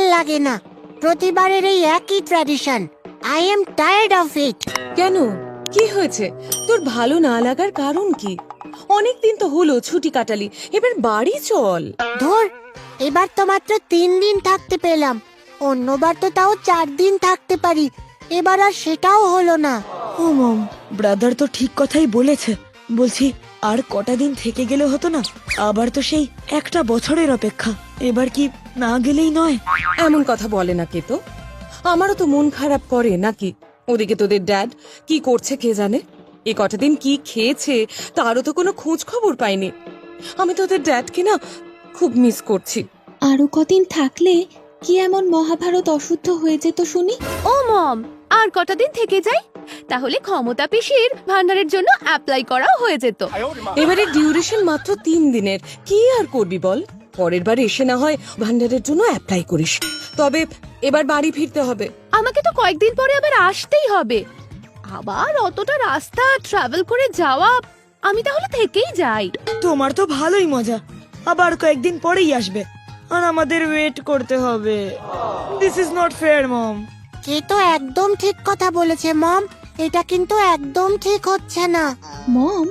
ভাল লাগে না, প্রতিবারের এই একই tradition. I am tired of it. কেন, কি হয়েছে? তোর ভালো না লাগার কারণ কি? অনেকদিন তো হলো ছুটি কাটালি, এবার বাড়ি চল। ধর, এবার তো মাত্র 3 দিন থাকতে পেলাম, অন্যবার তো তাও 4 দিন থাকতে পারি, এবার আর সেটাও হলো না। ও মম, ব্রাদার তো ঠিক কথাই বলেছে। বলছি, আর কটা দিন থেকে গেলে হতো না? আবার তো সেই একটা বছরের অপেক্ষা, এবার কি না গেলেই নয়? এমন কথা বলে না কে তো, আমারও তো মন খারাপ করে নাকি। ওদিকে তোদের ড্যাড কি করছে কে জানে, এই কটা দিন কি খেয়েছে তারও তো কোনো খোঁজ খবর পাইনি। আমি তোদের ড্যাডকে না খুব মিস করছি। আরো কদিন থাকলে কি এমন মহাভারত অশুদ্ধ হয়ে যেত শুনি? ও মম, আর কটা দিন থেকে যাই, তাহলে ক্ষমতা পিসির ভান্ডারের জন্য অ্যাপ্লাই করাও হয়ে যেত। এবারে ডিউরেশন মাত্র 3 দিনের, কি আর করবি বল? পরের বার এসে না হয় ভান্ডারের জন্য অ্যাপ্লাই করিস, তবে এবার বাড়ি ফিরতে হবে। আমাকে তো কয়েকদিন পরে আবার আসতেই হবে, আবার অতটা রাস্তা ট্রাভেল করে যাওয়া, আমি তাহলে থেকেই যাই। তোমার তো ভালোই মজা, আবার কয়েকদিন পরেই আসবে আর আমাদের ওয়েট করতে হবে। দিস ইজ নট ফেয়ার মম। কে তো একদম ঠিক কথা বলেছে মম, এটা কিন্তু একদম ঠিক হচ্ছে না। মম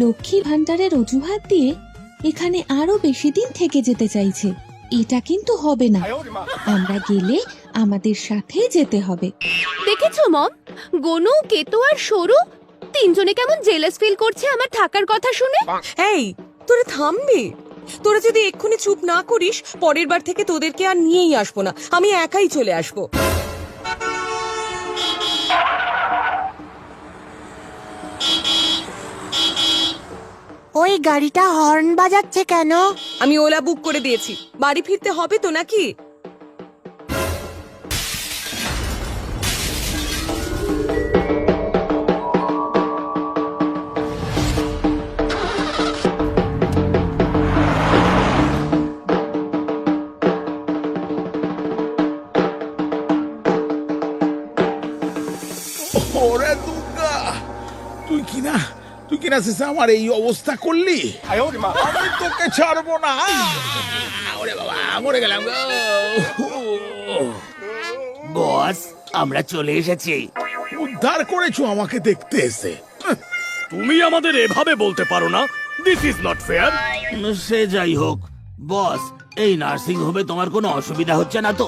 লক্ষ্মীর ভান্ডারের অজুহাত দিয়ে এখানে আরো বেশি দিন থেকে যেতে চাইছে, এটা কিন্তু হবে না। আমরা গেলে আমাদের সাথে যেতে হবে। দেখেছো মম, গনু, কেতু আর সরু তিনজনে কেমন জেলাস ফিল করছে আমার থাকার কথা শুনে। এই, তোরা থামবি? তোরা যদি এক্ষুনি চুপ না করিস, পরের বার থেকে তোদেরকে আর নিয়েই আসবো না, আমি একাই চলে আসবো। ওই গাড়িটা হর্ন বাজাচ্ছে কেন? আমি ওলা বুক করে দিয়েছি, বাড়ি ফিরতে হবে তো নাকি? ওরে দুর্গা, তুই কিনা শেষে আমার এই অবস্থা করলি। আমি তোকে ছাড়বো না। ওরে বাবা, মরে গেলাম গো। বস, আমরা চলে এসেছি। উদ্ধার করেছো আমাকে দেখতে এসে। তুমি আমাদের এভাবে বলতে পারো না, দিস ইজ নট ফেয়ার। সে যাই হোক বস, এই নার্সিং হোমে তোমার কোনো অসুবিধা হচ্ছে না তো?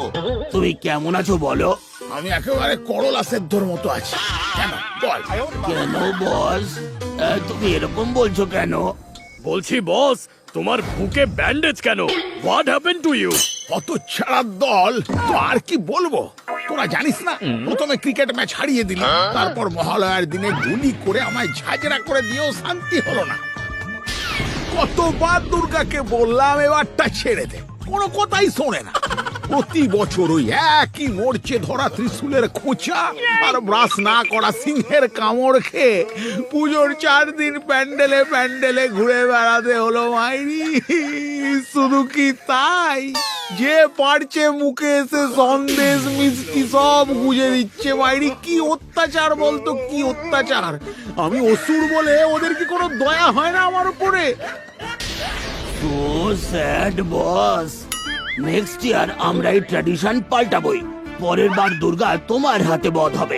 তুমি কেমন আছো বলো? আমি একেবারে করলা সেদ্ধর মতো আছি। কেন বল? কেন বস, তুমি এরকম বলছো কেন? বলছি বস, তোমার বুকে ব্যান্ডেজ কেন? What happened to you? কত ছাড়ার দল, তো আর কি বলবো? তোরা জানিস না, প্রথমে ক্রিকেট ম্যাচ হারিয়ে দিলি, তারপর মহালয়ার দিনে গুলি করে আমায় ঝাঁঝরা করে দিয়েও শান্তি হলো না। কতবার দুর্গাকে বললাম এবারটা ছেড়ে দে, কোনো কথাই শোনে না। প্রতি বছর ওই একই মরচে ধরা ত্রিশূলের খোঁচা আর ব্রাশ না করা সিংহের কামড় খেয়ে পুজোর 4 দিন প্যান্ডেলে প্যান্ডেলে ঘুরে বেড়াতে হলো মাইরি। শুধু কি তাই, যে পারছে মুখে এসে সন্দেশ মিষ্টি সব গুজে দিচ্ছে মাইরি। কি অত্যাচার বলতো, কি অত্যাচার! আমি অসুর বলে ওদের কি কোনো দয়া হয় না আমার উপরে? সো স্যাড বস। নেক্সট ইয়ার আমরা এই ট্র্যাডিশন পাল্টাবই। পরের বার দুর্গা তোমার হাতে বধ হবে।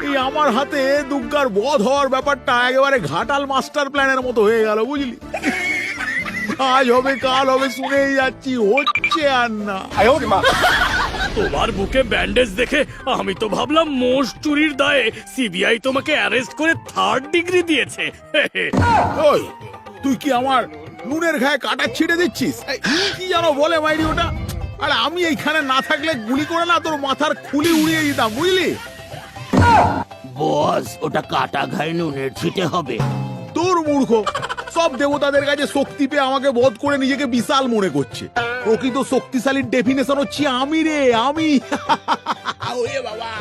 এই আমার হাতে দুর্গার বধ হওয়ার ব্যাপারটা একেবারে ঘাটাল মাস্টার প্ল্যানের মতো হয়ে গেল, বুঝলি? আজ হবে কাল হবে শুনেই যাচ্ছি, হচ্ছে আর না। তোমার বুকে ব্যান্ডেজ দেখে আমি তো ভাবলাম মোষ চুরির দায়ে সিবিআই তোমাকে অ্যারেস্ট করে 3rd ডিগ্রি দিয়েছে। ওই, তুই কি আমার নুনের গায়ে কাটা ছিঁড়ে দিচ্ছিস? কি জানো বলে মাইরি ওটা? আরে আমি এইখানে না থাকলে গুলি করে না তোর মাথার খুলি উড়িয়ে দিতাম, বুঝলি? বস, ওটা কাটা ঘায়ে নুনের ছিটে হবে। তোর মূর্খ, সব দেবতাদের কাছে শক্তি পেয়ে আমাকে বধ করে নিজেকে বিশাল মনে করছে। প্রকৃত শক্তিশালীর ডেফিনেশন হচ্ছে আমি রে, আমি। ওরে বাবা।